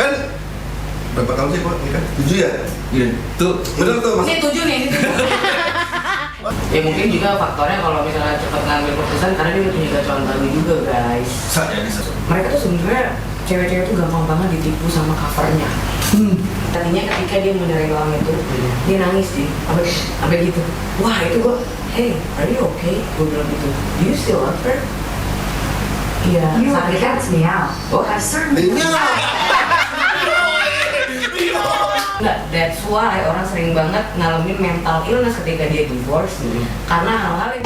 Kan berapa tahun sih kok nikah? 7 ya? Iya. Tuh, Bener tuh mas. Ini 7 nih, ini 7. Ya mungkin juga faktornya kalau misalnya cepat ngambil keputusan karena dia punya gacoan baru juga guys. Jadi satu. Mereka tuh sebenarnya cewek-cewek tuh gampang banget ditipu sama covernya. Tadinya ketika dia menyerang uang itu, dia nangis sih, sampai gitu. Wah itu gua, hey, are you okay? Gua bilang gitu. Do you still love her? Iya. You Sakit kan? catch me out. Oh, I certainly Enggak, that's why orang sering banget ngalamin mental illness ketika dia divorce karena hal-hal yang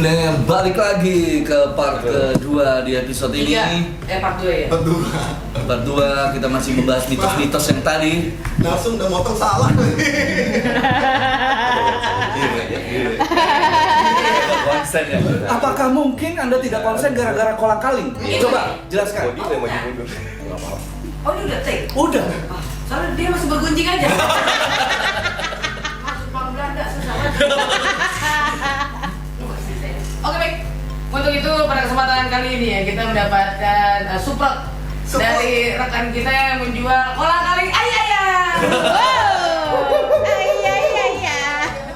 nah, balik lagi ke part kedua di episode ini. part 2 ya. Part 2 kita masih membahas mitos-mitos yang tadi. Langsung udah motong salah. Konsen ya. Apakah mungkin Anda tidak konsen gara-gara kolang kaling? Coba jelaskan. Oh ini udah take? Udah. Soalnya dia masih bergunjing aja. Masuk Bang Belanda susah banget. Oke baik. Untuk itu pada kesempatan kali ini ya kita mendapatkan support dari rekan kita yang menjual kolang kaling ayam.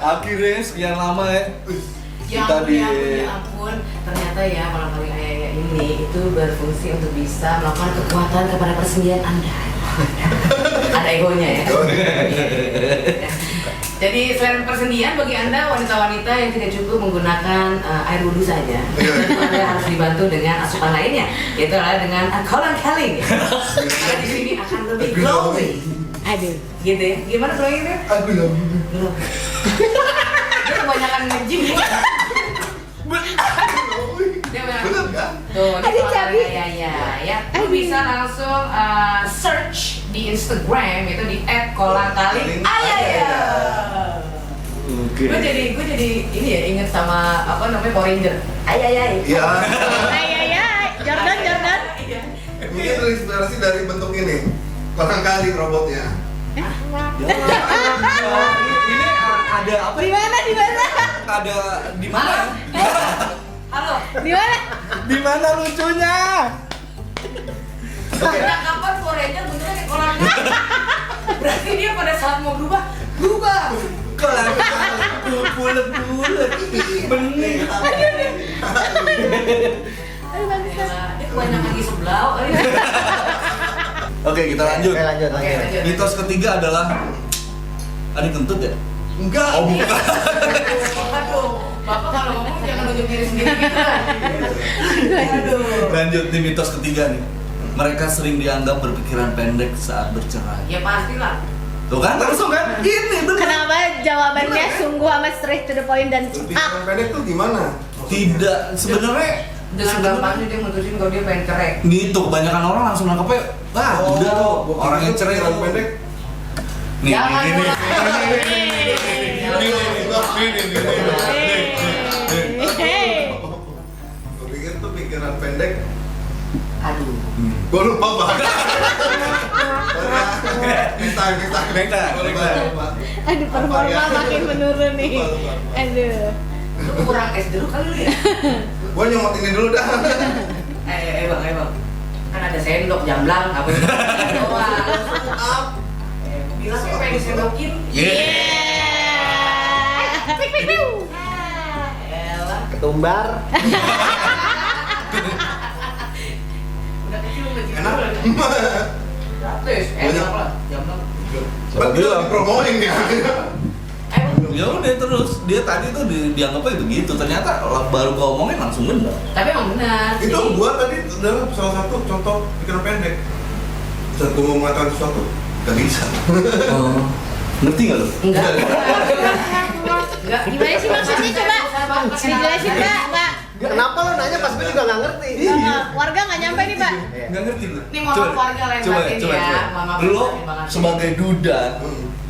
Akhirnya sekian lama ya. Ya Kita ampun, ya ampun, ternyata ya kolang kaling ayam ini itu berfungsi untuk bisa melakukan kekuatan kepada persendian Anda. Ada egonya ya. Jadi selain persendian bagi Anda wanita-wanita yang tidak cukup menggunakan air wudhu saja, Anda harus dibantu dengan asupan lainnya, yaitu adalah dengan kolang kaling. Karena di sini akan lebih glowing. Aduh, gitu ya. Gimana glowing itu? Belum. Belum. Dia kebanyakan nge-gym ya. Dia Belum kan? Tuh, ini kolang kaling ya. Lu bisa langsung search di Instagram itu di @kolangkalingayaya. Oke. Gue jadi ini ya inget sama apa namanya Power Ranger. Ayayay. Iya. Jordan. Iya. Mungkin terinspirasi dari bentuk ini. Kolang kaling robotnya. Ini ada apa? Di mana? Ada di mana? Halo. Di mana? Di mana lucunya? Sejak kapan Power Ranger bentuknya kayak kolang kaling? Berarti dia pada saat mau berubah. Kolang bulat bening. Dia kebanyakan di sebelah. Oke, kita lanjut. Lanjut. Mitos ketiga adalah ada kentut ya? Enggak. Oh, bukan. Aduh, Bapak kalau ngomong jangan nunjuk diri sendiri gitu lah. Aduh. Lanjut nih mitos ketiga nih. Mereka sering dianggap berpikiran pendek saat bercerai. Ya pastilah. Tuh kan, langsung kan? Ini bener. Kenapa jawabannya sungguh amat straight to the point dan Pikiran pendek tuh gimana? Tidak, sebenarnya Dengan gampangnya dia mutusin kalau dia pengen cerai. gitu, kebanyakan orang langsung nangkepnya, wah udah tuh, orang yang cerai pikiran tuh. pendek. Nih, Jangan ini. mulai. Gue pikir tuh pikiran pendek. Aduh. Gue lupa banget. Kita. aduh performa makin menurun nih. Aduh. Lu kurang es dulu kali lu ya? Gue nyomot ini dulu dah. Bang. Kan ada sendok jamblang, apa itu? Doang. Bilang sih pengen disendokin. Elah. Ketumbar. Udah kecil udah gitu. Enak. Gratis, enak lah. Jamblang. Betul, dipromoin ya. Ya udah terus dia tadi tuh dianggapnya begitu, ternyata baru kau omongin langsung bener. Tapi emang benar. Itu Jadi- gua tadi adalah salah satu contoh pikiran pendek. Saat gua mau mengatakan sesuatu, gak bisa. Oh, ngerti nggak lo? Enggak. Gimana sih maksudnya coba? Dijelasin Pak. Kenapa lo nanya pas gue juga nggak ngerti? Warga nggak nyampe nih Pak. Nggak ngerti lo. Ini mohon maaf warga lain batin ya. Mama Lo terima kasih. sebagai duda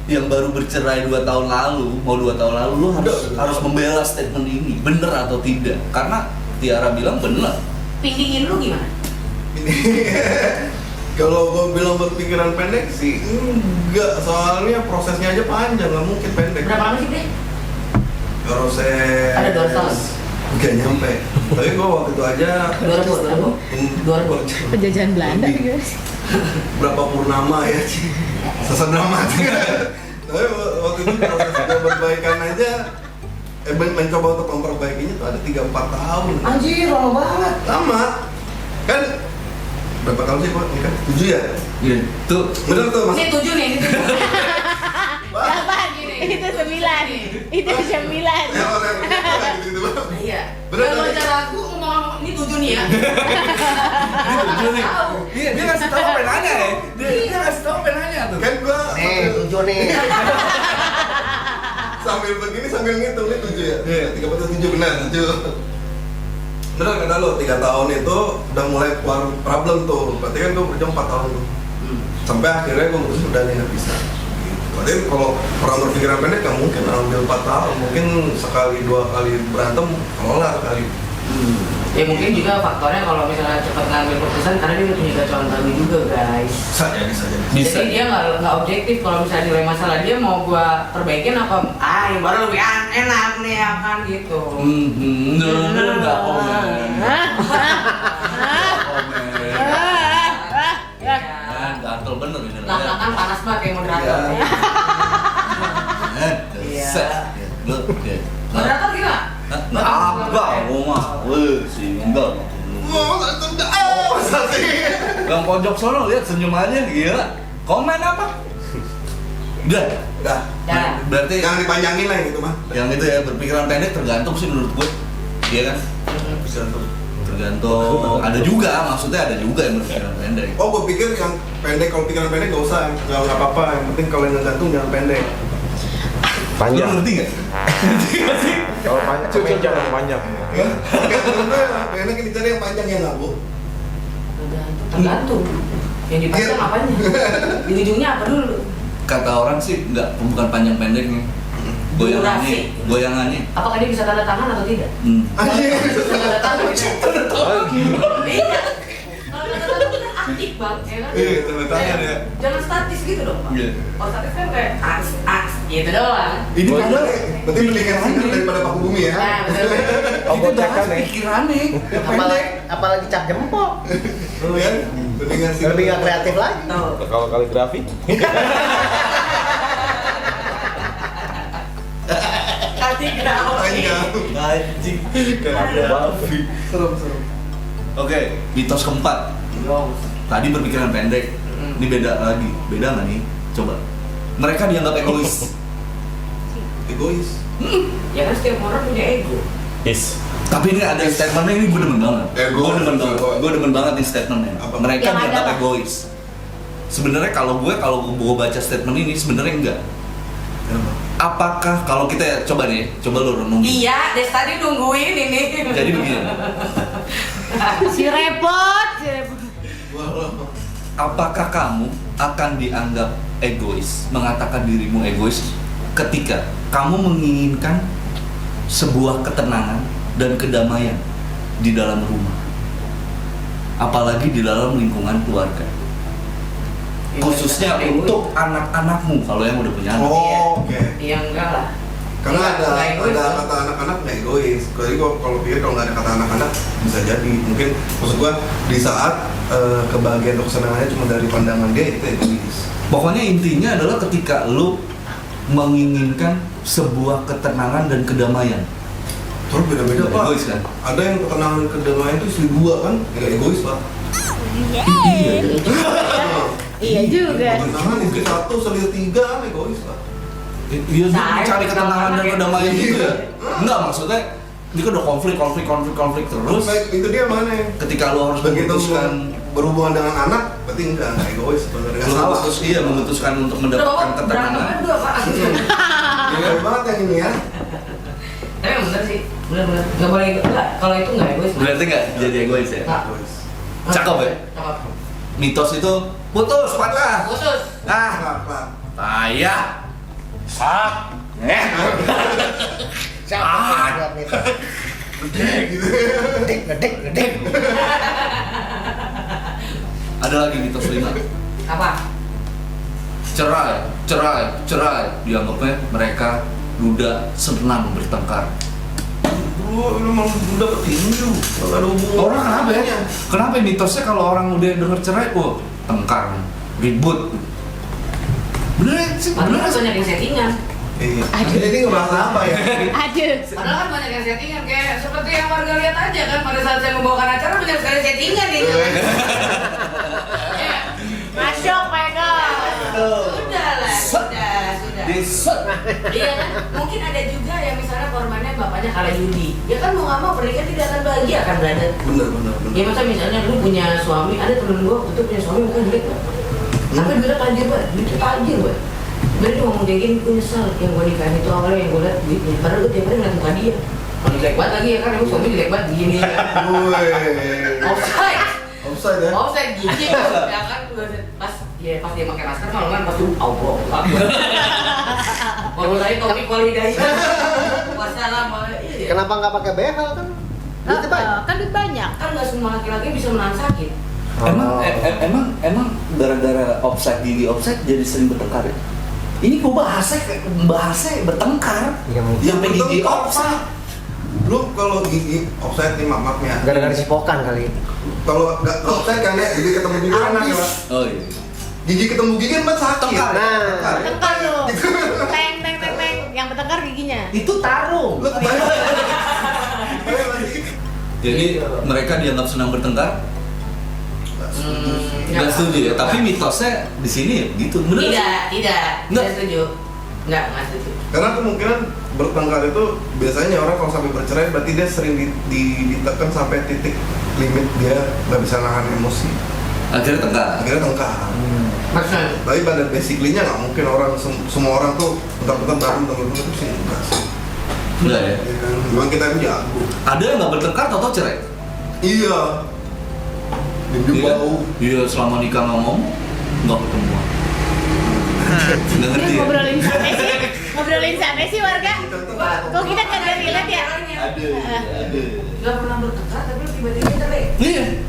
yang baru bercerai 2 tahun lalu, mau 2 tahun lalu, lo harus membela statement ini, bener atau tidak? Karena Tiara bilang bener. Pindingin lu gimana? Ini Kalau gue bilang berpikiran pendek sih enggak, soalnya prosesnya aja panjang, nggak mungkin pendek. Berapa lama sih, Bre? Proses Ada 2 tahun. Gak nyampe. Tapi gue waktu itu aja 2000. Penjajahan Belanda Lebih. gimana sih? berapa purnama ya, sesat dramatik. Tapi waktu itu proses perbaikan aja, mencoba untuk memperbaikinya tuh ada 3-4 tahun. Anjir, lama banget. Lama kan. Berapa tahun sih kok nikah? 7 ya? Iya. Tuh, Bener tuh mas. Ini 7 nih, ini 7. Delapan. Itu 9. Itu 9. Ya orang gitu gitu. Iya. Bener, Kalau bener. cara aku ngomong ini 7 nih ya. Iya, dia ngasih tahu apa yang nanya ya. Dia ngasih tahu apa yang nanya tuh. Kan gua Nih, 7 nih. sambil begini sambil ngitung nih 7 ya? Iya. 3 atau 7 benar 7. Bener kata lo, 3 tahun itu udah mulai keluar problem tuh. Berarti kan gue berjuang 4 tahun tuh. Sampai akhirnya gue mutusin udah nih nggak bisa. Berarti kalau orang berpikiran pendek nggak mungkin ambil 4 tahun. Mungkin sekali 2 kali berantem kelar kali. Ya mungkin juga faktornya kalau misalnya cepat ngambil keputusan karena dia punya gacauan baru juga, guys. Bisa jadi. Bisa. Jadi dia nggak objektif kalau misalnya nilai masalah dia mau gua perbaikin apa yang baru lebih enak nih akan gitu. Nggak komen. Ya. Gatel bener ini. Belakang panas banget kayak moderator. Iya. Moderator gimana? Apa? Gua mah, sih enggak. Masa sih? Yang pojok sono lihat senyumannya gila. Komen apa? Udah. Dah. Dah. Berarti Jangan dipanjangin lah gitu mah. yang itu ya berpikiran pendek tergantung sih menurut gue. Iya kan? Bisa tuh. Tergantung. Ada juga, maksudnya ada juga yang berpikiran pendek. Oh, gue pikir yang pendek, kalau pikiran pendek gak usah, nggak apa-apa. Yang penting kalau yang gantung jangan pendek. Lu ngerti nggak? Ngerti nggak sih? Kalau panjang, kemeja yang panjang. Ya, pendek ini cari yang panjang ya nggak bu? Tergantung. Yang dipasang apanya? Di ujungnya apa dulu? Kata orang sih nggak, bukan panjang pendeknya. Goyangannya, goyangannya. Apakah dia bisa tanda tangan atau tidak? Anjir. Tanda tangan. Iya. Kalau tanda tangan kan aktif bang, ya kan? Iya, tanda tangan ya. Jangan statis gitu dong pak. Iya. Kalau statis kan kayak aks gitu doang. Ini Oh, padahal berarti mendingan sinar daripada paku bumi ya. Nah, betul. Oh, itu bocekan bahas nih. pikirannya. Apalagi cap jempol. Lu ya, mendingan sinar. Lebih nggak kreatif lagi. Tuh. Kalau kaligrafi, Kasih grafik. Panjang. Anjing. kaligrafi. Serem. Oke, mitos keempat. Tadi berpikiran pendek. Ini beda lagi. Beda nggak nih? Coba. Mereka dianggap egois. Egois. Ya kan setiap orang punya ego. Is. Tapi ini ada statementnya, ini gue demen banget. Egois. Gue demen banget nih statementnya. Apa? Mereka Yang dianggap ada apa? egois. Sebenarnya kalau gue baca statement ini sebenarnya enggak. Apakah kalau kita coba nih, coba lu renungin. Iya, dari tadi nungguin ini. Jadi begini. Si repot. Apakah kamu akan dianggap egois, mengatakan dirimu egois ketika kamu menginginkan sebuah ketenangan dan kedamaian di dalam rumah, apalagi di dalam lingkungan keluarga, khususnya untuk anak-anakmu kalau yang udah punya anak. Oh, oke. Iya enggak lah. Karena Iya, ada nggak egois, kan? kata anak-anak nggak egois. Jadi kalau pikir kalau nggak ada kata anak-anak bisa jadi mungkin maksud gua di saat kebahagiaan atau kesenangannya cuma dari pandangan dia itu egois. Pokoknya intinya adalah ketika lu menginginkan sebuah ketenangan dan kedamaian. Terus beda-beda pak. Egois kan? Ada yang ketenangan kedamaian itu istri dua kan, nggak egois pak. Iya juga. Ketenangan istri satu, selir tiga kan egois pak. Iya, dia Saya mencari ketenangan dan ketenangan kedamaian gitu. gitu ya? Enggak, maksudnya dia kan udah konflik terus. Baik, itu dia mana? Ketika lu harus Begitu memutuskan, berhubungan dengan anak, berarti enggak egois sebenarnya. Nggak salah. memutuskan untuk mendapatkan ketenangan. Berantem dua pak. Iya banget yang ini ya. Tapi yang bener sih, bener. Nggak boleh enggak. Kalau itu nggak egois. Berarti nggak jadi egois ya? Nggak. Egois. Cakep ya? Cakep. Mitos itu putus, patah. Khusus. Ah, Pak. payah. Siapa yang buat nih? Gitu. Ngedek. Ada lagi mitos 5. Apa? Cerai. Dianggapnya mereka duda senang bertengkar. Bro, lu emang udah petinju, nggak ada hubungan. Orang kenapa ya? Kenapa mitosnya kalau orang udah denger cerai, tengkar, ribut. Bener sih, Padahal kan banyak yang settingan. Iya. Jadi ngebahas apa ya? Aduh. Padahal kan banyak yang settingan, kayak seperti yang warga lihat aja kan pada saat saya membawakan acara banyak sekali settingan gitu. Ya, Masuk, Michael. sudah lah, sudah. Desot. Iya kan, mungkin ada juga yang misalnya korbannya bapaknya kalah judi. Ya kan mau nggak mau pernikahan tidak akan bahagia kan brother. Bener. Ya masa misalnya lu punya suami, ada temen gua waktu itu punya suami bukan duit kan. Tapi duitnya tajir banget, duitnya tajir banget. Dia ngomong kayak gini, gue nyesal yang gue nikahin itu awalnya yang gue liat duitnya. Padahal gue tiap hari ngeliat muka dia. Kalau jelek banget lagi ya kan, emang suami jelek banget gini ya. Offside ya? Offside gini ya kan, pas dia pakai masker malah kan pas Allah. Kalau tadi topik walidayah. Wassalam. Iya. Kenapa nggak pakai behel kan? Duitnya banyak. Kan duit banyak. Kan nggak semua laki-laki bisa menahan sakit. Emang gara-gara offside jadi sering bertengkar ya? Ini kok bahasnya bertengkar. Iya, mungkin. Yang gigi offside. Lu kalau gigi offside nih maaf ya. Gara-gara sipokan kali. Kalau nggak offside kan ya, gigi ketemu gigi kan enak ya. Pak? Oh iya. Gigi ketemu gigi kan buat sakit. Tengkar. Tengkar. Tengkar lu. Teng. Yang bertengkar giginya. Itu tarung. Lu kebayang? Kebayang lagi. Jadi mereka dianggap senang bertengkar. Nggak setuju ya, tapi mitosnya di sini ya gitu. Bener sih? Tidak setuju. Nggak setuju. Karena kemungkinan bertengkar itu biasanya orang kalau sampai bercerai berarti dia sering ditekan sampai titik limit dia nggak bisa nahan emosi. Akhirnya tengkar. Maksudnya? Tapi pada basically-nya nggak mungkin orang semua orang tuh bentar-bentar berantem itu sih enggak sih. Enggak ya? Ya kan? Memang kita ini jago. Ada yang nggak bertengkar atau cerai? Iya. Dia bau. Iya, selama nikah ngomong nggak ketemu. Nggak ngerti ya? Ngobrolin sampai sih warga. Kok kita kagak relate ya? Ada. Nggak pernah bertengkar tapi tiba-tiba cerai. Iya.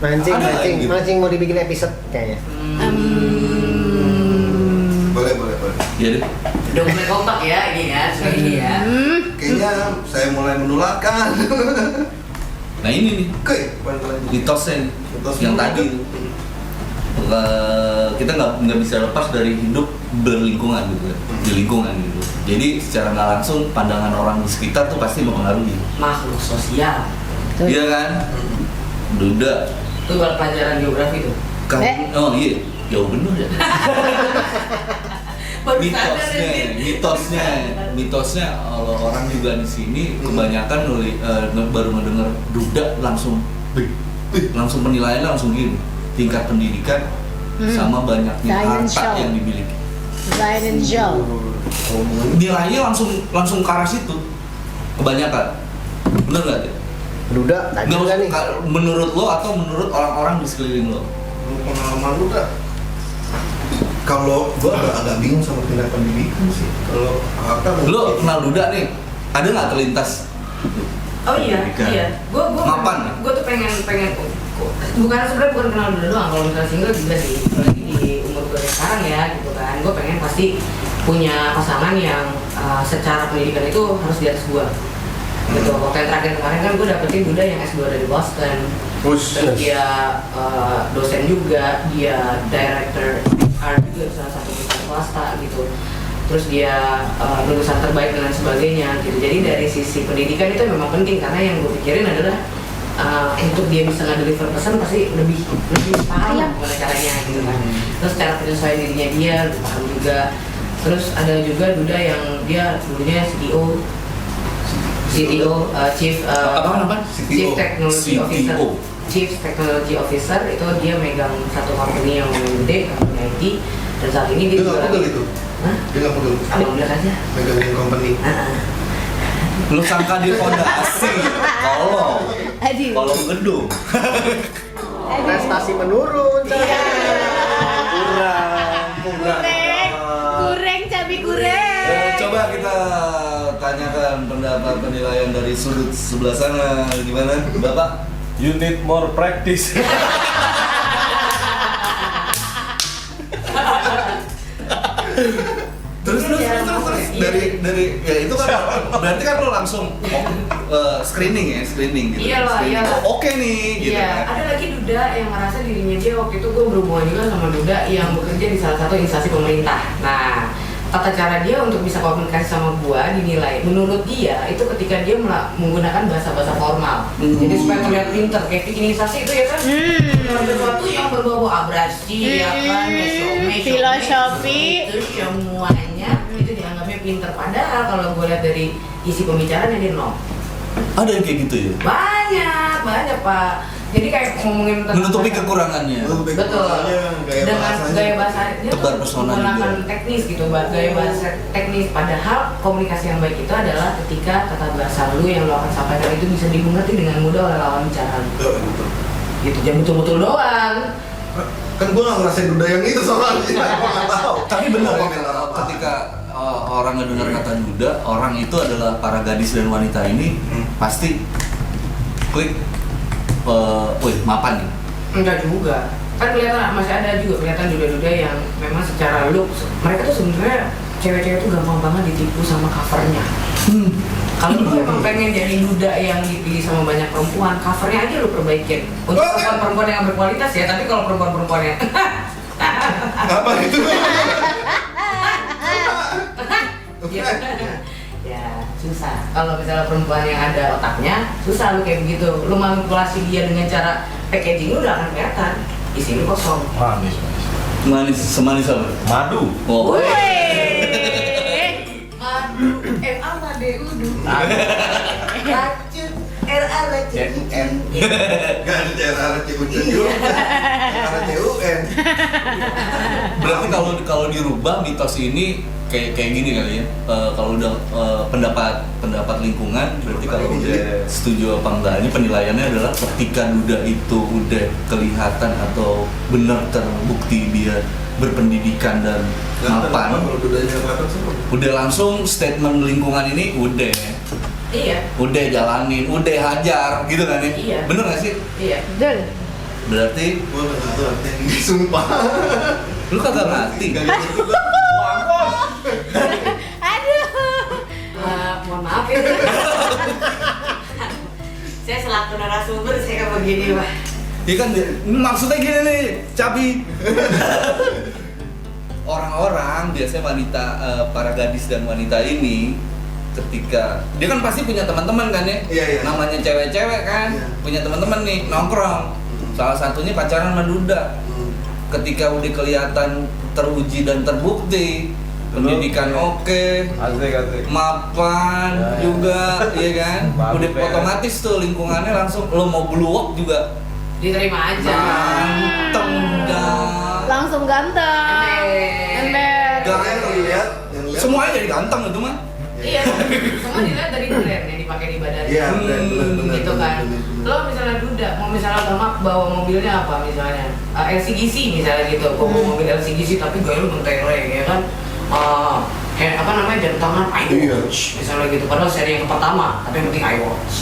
Mancing mau dibikin episode kayaknya. Boleh. Iya deh. Udah mulai kompak ya ini ya, sekali ya. Kayaknya saya mulai menularkan. Nah ini nih, Oke, lanjut. mitosnya nih, Mitos yang dulu. tadi tuh. Kita nggak bisa lepas dari hidup berlingkungan gitu ya, di lingkungan gitu. Jadi secara nggak langsung pandangan orang di sekitar tuh pasti mempengaruhi. Makhluk sosial. Iya kan? Duda. Itu buat pelajaran geografi tuh. Oh iya, jauh bener ya. Baru sadar ya, mitosnya kalau orang juga di sini kebanyakan baru mendengar duda langsung penilaiannya langsung gini, tingkat pendidikan sama banyaknya Science harta show. yang dimiliki, Zain and Joe. nilainya langsung ke arah situ kebanyakan. Bener nggak ya? Duda, tadi Nggak, kan nih. menurut lo atau menurut orang-orang di sekeliling lo? Lu pengalaman lu dah. Kalau gua agak bingung sama tindak pendidikan sih. Kalau harta Lo kenal duda nih, ada nggak terlintas? Oh iya, Pendidikan. iya. Mapan ya? Gue tuh pengen sebenarnya bukan kenal dulu doang. Kalau misalnya single juga sih. Lagi di umur gue sekarang ya, gitu kan. Gue pengen pasti punya pasangan yang secara pendidikan itu harus di atas gue. Gitu. Waktu yang terakhir kemarin kan gue dapetin Duda yang S2 dari Boston. Terus dia dosen juga, dia director art juga salah satu perusahaan swasta gitu. Terus dia lulusan terbaik dan sebagainya gitu. Jadi dari sisi pendidikan itu memang penting karena yang gue pikirin adalah untuk dia bisa nge-deliver pesan pasti lebih paham gimana caranya gitu kan. Terus cara penyesuaian dirinya dia lebih paham juga. Terus ada juga Duda yang dia dulunya CTO, Chief Technology Officer. Chief Technology Officer itu dia megang satu company yang gede, company IT, dan saat ini dia juga pegel itu. Hah? Dia nggak pegel. Alhamdulillah saja. Megangin company. Lu sangka di fondasi, kalau gedung. Prestasi menurun. Iya. Kurang. Kurang cabai kurang. Coba kita tanyakan pendapat penilaian dari sudut sebelah sana, gimana, Bapak? You need more practice. Terus dari ya itu kan berarti kan lo langsung screening gitu. Iyalah. Oke nih gitu Iya, kan. ada lagi duda yang merasa dirinya dia waktu itu gue berhubungan juga sama duda yang bekerja di salah satu instansi pemerintah. Nah, tata cara dia untuk bisa komunikasi sama gua dinilai menurut dia itu ketika dia menggunakan bahasa-bahasa formal. Jadi supaya terlihat pinter kayak bikin instansi itu ya kan. Sesuatu yang berbau abrasi ya kan, Filosofi. itu semuanya itu dianggapnya pinter. Padahal kalau gue lihat dari isi pembicaraan dia nol. Ada yang kayak gitu ya? Banyak Pak. Jadi kayak ngomongin tentang Menutupi bahasa- kekurangannya. Betul. Dengan gaya bahasanya Tebar tuh pesona menggunakan juga. teknis gitu, gaya bahasa teknis. Padahal komunikasi yang baik itu adalah ketika tata bahasa lu yang lu akan sampaikan itu bisa dimengerti dengan mudah oleh lawan bicara lu. Gitu, jangan betul-betul doang. Kan gue nggak ngerasain duda yang itu soalnya, gue nggak tahu. Tapi benar Mau ya, komentar apa? ketika orang ngedengar kata duda, orang itu adalah para gadis dan wanita ini pasti klik, wih mapan nih. Enggak juga. Kan kelihatan masih ada juga kelihatan duda-duda yang memang secara look mereka tuh sebenarnya cewek-cewek tuh gampang banget ditipu sama covernya. Kalau lu emang pengen jadi duda yang dipilih sama banyak perempuan, covernya aja lu perbaikin. Untuk perempuan-perempuan yang berkualitas ya, tapi kalau perempuan-perempuan yang Apa itu? gitu. Ya susah. Kalau misalnya perempuan yang ada otaknya, susah lu kayak begitu. Lu manipulasi dia dengan cara packaging lu udah akan kelihatan. Isi lu kosong. Manis. Manis, semanis apa? Madu. Oh, Madu, MADUDU. Racun, RACUN. Gak ada CRRCUN juga. CRCUN. berarti kalau dirubah mitos ini kayak gini kali ya. Kalau udah pendapat lingkungan, berarti kalau udah setuju apa enggak, ini penilaiannya adalah ketika duda itu udah kelihatan atau benar terbukti dia berpendidikan dan mapan, Kalau dudanya kelihatan semua. udah langsung statement lingkungan ini Iya, udah jalanin, udah hajar gitu kan ya? Iya. Bener nggak sih? iya. Betul. Berarti Gue nggak tahu artinya ini, sumpah. lu kagak ngerti. Gak ngerti gue. Aduh. Mohon maaf ya. Saya selaku narasumber saya kayak begini, Pak. Ya kan, maksudnya gini nih, Cabi. Orang-orang biasanya wanita, para gadis dan wanita ini ketika dia kan pasti punya teman-teman kan ya, Iya. namanya cewek-cewek kan, Iya. punya teman-teman nih nongkrong. Salah satunya pacaran sama duda. Ketika udah kelihatan teruji dan terbukti, pendidikan oke, Asik. mapan Ya. juga, iya kan, Bagus, udah ya. otomatis tuh lingkungannya langsung lo mau blue walk juga Diterima aja. ganteng dah. Langsung ganteng. Ember. Ganteng. Yang lihat, Semuanya jadi ganteng itu mah. Iya, semua dilihat dari brand yang dipakai di badan. Iya, benar. Gitu kan. Lo misalnya duda, mau misalnya gamak bawa mobilnya apa misalnya, LCGC misalnya gitu, bawa mobil LCGC tapi gaya lu mentereng ya kan. Apa namanya jam tangan iWatch misalnya gitu, padahal seri yang pertama tapi yang penting iWatch.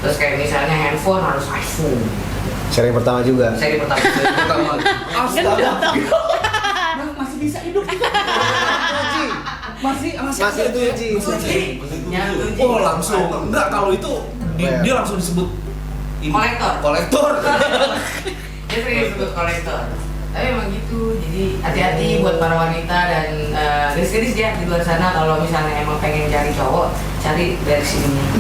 Terus kayak misalnya handphone harus iPhone. Seri pertama juga. Seri pertama. Pertama. Astaga. Masih bisa hidup. Masih Masih 2G. Yang Oh, langsung. Enggak, kalau itu dia langsung disebut ini. Kolektor. Dia sering disebut kolektor. Tapi emang gitu, jadi hati-hati buat para wanita dan gadis-gadis ya di luar sana kalau misalnya emang pengen cari cowok, cari dari sininya,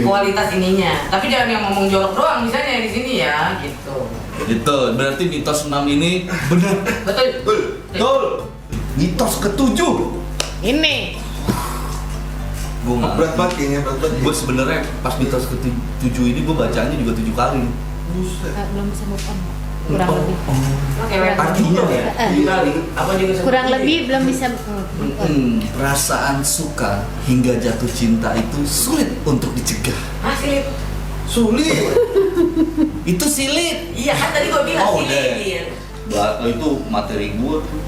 kualitas ininya. Tapi jangan yang ngomong jorok doang misalnya di sini ya, gitu. Gitu. Berarti mitos 6 ini benar. Betul. Betul. Mitos ke-7. Ini. Gue nggak. Berat banget kayaknya, berat banget. Gue sebenarnya pas mitos ke-7 ini gue bacanya juga 7 kali. Buset. Belum bisa move on. Kurang lebih. Oke, web. Artinya ya? Kali. Apa juga Kurang lebih belum bisa. Perasaan suka hingga jatuh cinta itu sulit untuk dicegah. Masih Sulit. Itu silit. iya kan tadi gue bilang Oh, sih. udah. Itu materi gue tuh.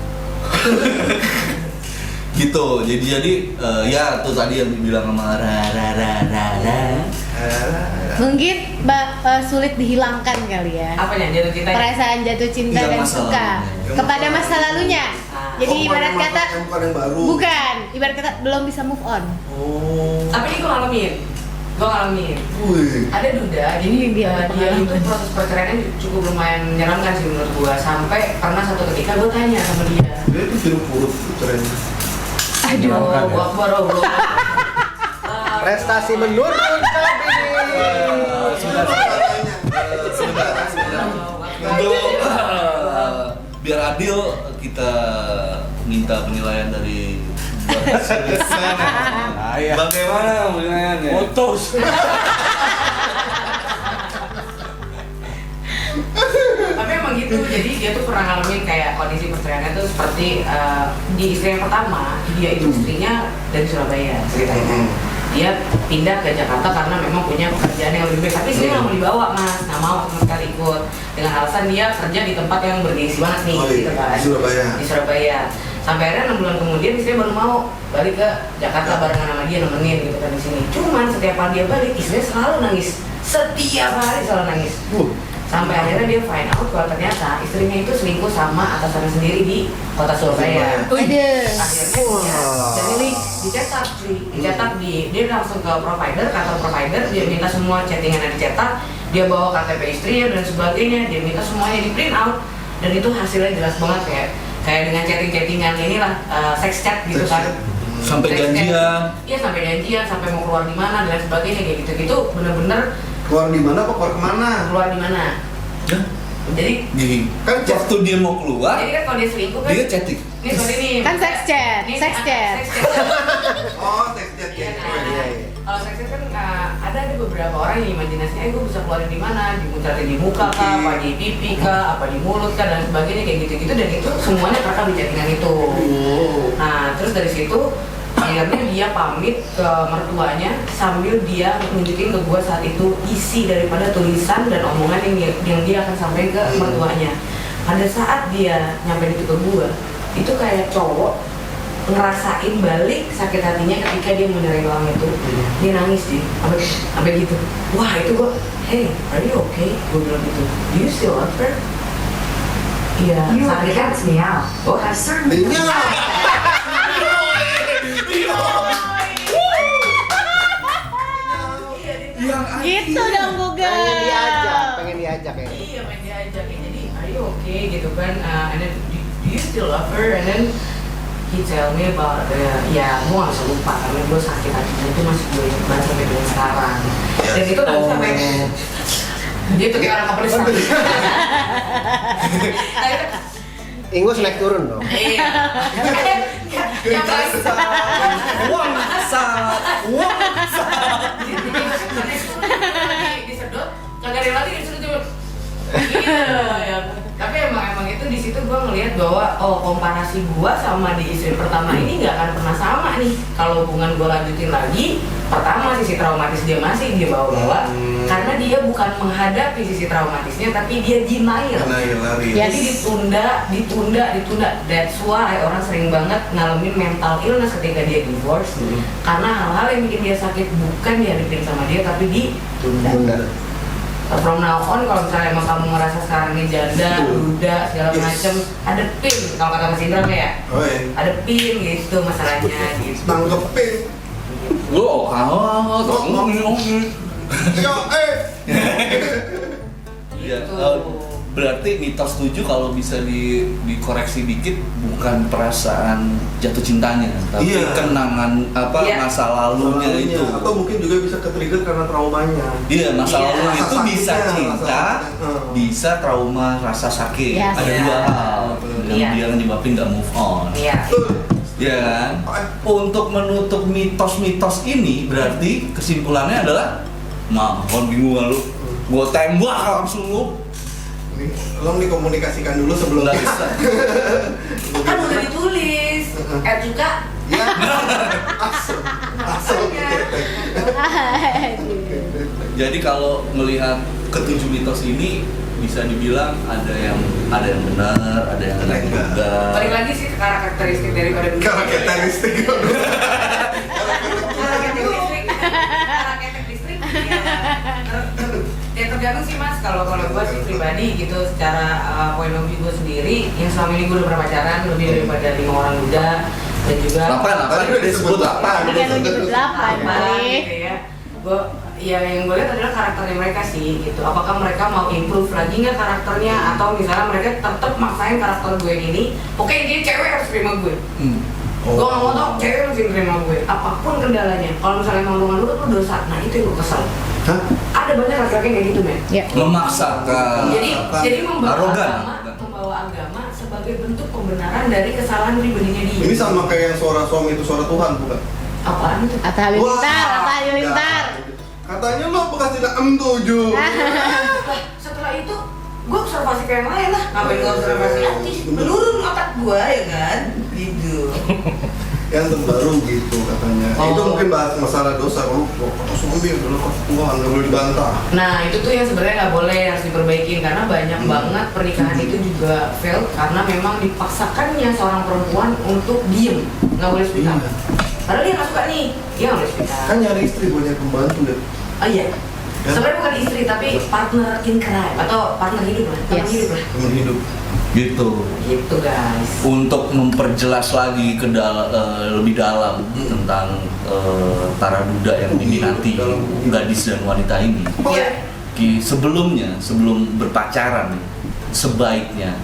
Gitu. Jadi ya tuh tadi yang dibilang sama Rara. Mungkin sulit dihilangkan kali ya. Apanya jatuh cinta? Perasaan jatuh cinta Iya, dan masa suka lalunya. kepada masa lalunya. Jadi ibarat kata yang bukan yang baru. bukan, ibarat kata belum bisa move on. Oh. Tapi ini gue ngalamin. Wih. Ada duda, jadi dia itu proses perceraiannya cukup lumayan menyeramkan sih menurut gua. Sampai pernah satu ketika gua tanya sama dia, Dia itu film kurus keren. aduh, gua baru Prestasi menurun Untuk biar adil kita minta penilaian dari bagaimana penilaiannya? Putus. Tapi emang gitu, jadi dia tuh pernah ngalamin kayak kondisi perceraiannya tuh seperti di istri yang pertama, dia itu istrinya dari Surabaya ceritanya. Dia pindah ke Jakarta karena memang punya pekerjaan yang lebih baik, tapi istrinya nggak mau dibawa mas, nggak mau sama sekali ikut dengan alasan dia kerja di tempat yang bergengsi banget nih, gitu kan. Di Surabaya. Sampai akhirnya 6 bulan kemudian istrinya baru mau balik ke Jakarta barengan sama dia nemenin gitu kan di sini. Cuman setiap kali dia balik istrinya selalu nangis, setiap hari selalu nangis. Sampai akhirnya dia find out kalau ternyata istrinya itu selingkuh sama atasannya sendiri di kota Surabaya. Waduh. Akhirnya dia dicetak dia langsung ke kantor provider, dia minta semua chattingannya dicetak, dia bawa KTP istrinya dan sebagainya, dia minta semuanya di print out, dan itu hasilnya jelas banget kayak dengan chattingan inilah sex chat gitu kan. Sampai Sex chat. janjian. Iya, sampai janjian, sampai mau keluar di mana dan sebagainya kayak gitu-gitu, bener-bener Keluar di mana kok keluar kemana? keluar di mana. Hah? Jadi Gini, Kan waktu dia mau keluar, kan kalau dia selingkuh kan dia chatting. Nih, sorry nih. Kan sex chat, Nih, sex chat. sex chat. Oh, teks chat Iya, ya. nah, kalau sex chat kan ada beberapa orang yang imajinasinya gue bisa keluarin di mana, dimuncatin di muka kah, apa di pipi kah, apa di mulut kah dan sebagainya kayak gitu-gitu, dan itu semuanya terekam di chattingan itu. Nah, terus dari situ akhirnya dia pamit ke mertuanya sambil dia nunjukin ke gua saat itu isi daripada tulisan dan omongan yang dia akan sampaikan ke mertuanya. Pada saat dia nyampe itu ke gua, itu kayak cowok ngerasain balik sakit hatinya ketika dia menyerang orang itu. Dia nangis sih, sampai gitu. Wah, itu gua, hey, are you okay? Gua bilang gitu. Do you still love her? Iya, saat itu kan meow. Oh, Gitu dong Google. pengen diajak ya. Iya, main diajak ya. Jadi, are you okay gitu kan? And then, do you still love her? And then he tell me about ya, gue gak bisa lupa karena gue sakit hatinya itu masih gue ingat banget sampai dengan sekarang. Dan itu kan sampai dia tuh kayak orang kepelis. Ingus naik turun dong. Iya. Yang paling disedot, kagak ada lagi disedot cuma. Iya, ya. Tapi emang itu di situ gue ngelihat bahwa komparasi gue sama di istri pertama ini nggak akan pernah sama nih. Kalau hubungan gue lanjutin lagi, pertama sisi traumatis dia masih dia bawa-bawa, karena dia bukan menghadapi sisi traumatisnya, tapi dia denial. Lari. Yes. Jadi ditunda. That's why orang sering banget ngalamin mental illness ketika dia divorce, karena hal-hal yang bikin dia sakit bukan dihadapin sama dia, tapi ditunda. Bunda. From now on, kalau misalnya emang kamu ngerasa sekarang ini janda, duda, segala macem, hadepin. Kalau kata Mas Indra ya, Oh iya. hadepin gitu masalahnya gitu. Tanggepin. Lo Yo, Iya, berarti mitos 7 kalau bisa dikoreksi dikit bukan perasaan jatuh cintanya, tapi Iya. kenangan Iya. masa lalunya itu. Atau mungkin juga bisa ke-trigger karena traumanya. Iya, masa Iya. lalu Rasa itu bisa sakitnya, cinta, rasa- bisa trauma rasa sakit. Yes. Ada Iya. dua hal yang Iya. dia nyebabin nggak move on. Iya. Ya kan? Untuk menutup mitos-mitos ini berarti kesimpulannya adalah, kon bingung kan lu? Gua tembak langsung lu. Lo dikomunikasikan dulu sebelum Nggak bisa. Kan udah ditulis, juga. Ya. Asal. Jadi kalau melihat ketujuh mitos ini bisa dibilang ada yang benar, ada yang enggak juga. Balik lagi sih ke karakteristik daripada dulu. Karakteristik. Karakteristik. Ya tetap tergantung sih mas. Kalau gue sih pribadi gitu, secara point of view gue sendiri, yang selama ini gue udah pernah pacaran lebih daripada 5 orang muda dan juga 8 Tadi udah disebut 8. Tadi kan lu nyebut 8 apa kali. gitu ya. Gue ya yang gue lihat adalah karakternya mereka sih gitu. Apakah mereka mau improve lagi nggak karakternya, atau misalnya mereka tetap maksain karakter gue yang ini, oke ini cewek harus terima gue. Gue nggak mau tau cewek mesti terima gue, apapun kendalanya. Kalau misalnya emang lu nurut lu dosa, nah itu yang gue kesel. Hah? Ada banyak laki-laki yang kayak gitu men. Ya. Memaksakan. Jadi membawa Arogan. agama sebagai bentuk pembenaran dari kesalahan pribadinya dia. Ini sama kayak yang suara suami itu suara Tuhan bukan? Apaan itu? Atta Halilintar, Atta Halilintar. Katanya lo bekas tidak M7. Lah, setelah itu gue observasi ke yang lain lah. Ngapain gue observasi lagi? Menurun otak gue ya kan? Gitu. Yang terbaru gitu katanya. Itu mungkin bahas masalah dosa. Kalau suami adalah Tuhan, nggak boleh dibantah. Nah itu tuh yang sebenarnya nggak boleh, harus diperbaikin karena banyak banget pernikahan itu juga fail karena memang dipaksakannya seorang perempuan untuk diem, nggak boleh speak up. Iya. Padahal dia nggak suka nih, dia nggak boleh speak up. Kan nyari istri buat nyari pembantu deh. Oh iya. Ya. Sebenarnya bukan istri tapi partner in crime atau partner hidup lah, teman Yes. hidup lah. Teman hidup. Gitu. Gitu guys. Untuk memperjelas lagi lebih dalam tentang para duda yang diminati gadis dan wanita ini. Iya. Sebelum berpacaran nih, sebaiknya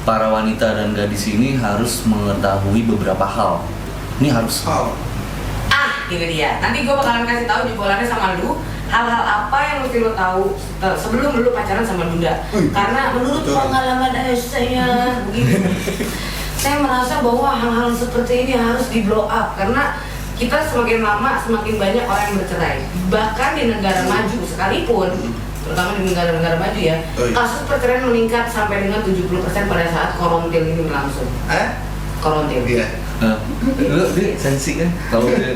para wanita dan gadis ini harus mengetahui beberapa hal. Ini harus Itu dia. Nanti gue bakalan kasih tahu jebolannya sama lu. Hal-hal apa yang mesti lo tahu sebelum lu pacaran sama duda. Karena menurut pengalaman saya begini, saya merasa bahwa hal-hal seperti ini harus di blow up karena kita semakin lama semakin banyak orang yang bercerai. Bahkan di negara maju sekalipun, terutama di negara-negara maju ya, kasus perceraian meningkat sampai dengan 70% pada saat korontil ini berlangsung. Korontil. Iya. lu dia sensi kan kalau dia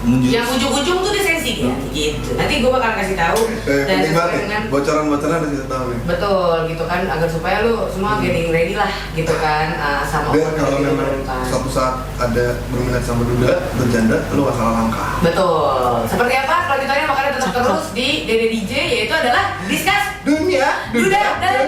Yang ujung-ujung tuh dia sensi ya, gitu. Nanti gue bakal kasih tahu dan Penting sesuai banget dengan nih. Bocoran-bocoran harus kita tahu nih. betul gitu kan, agar supaya lu semua getting ready lah gitu kan sama Biar orang kalau yang memang diperlukan. suatu saat ada berminat sama duda, berjanda, lu gak salah langkah. Betul. Seperti apa? Kalau kita makanya tetap terus di Dede DJ, yaitu adalah discuss Dunia duda dan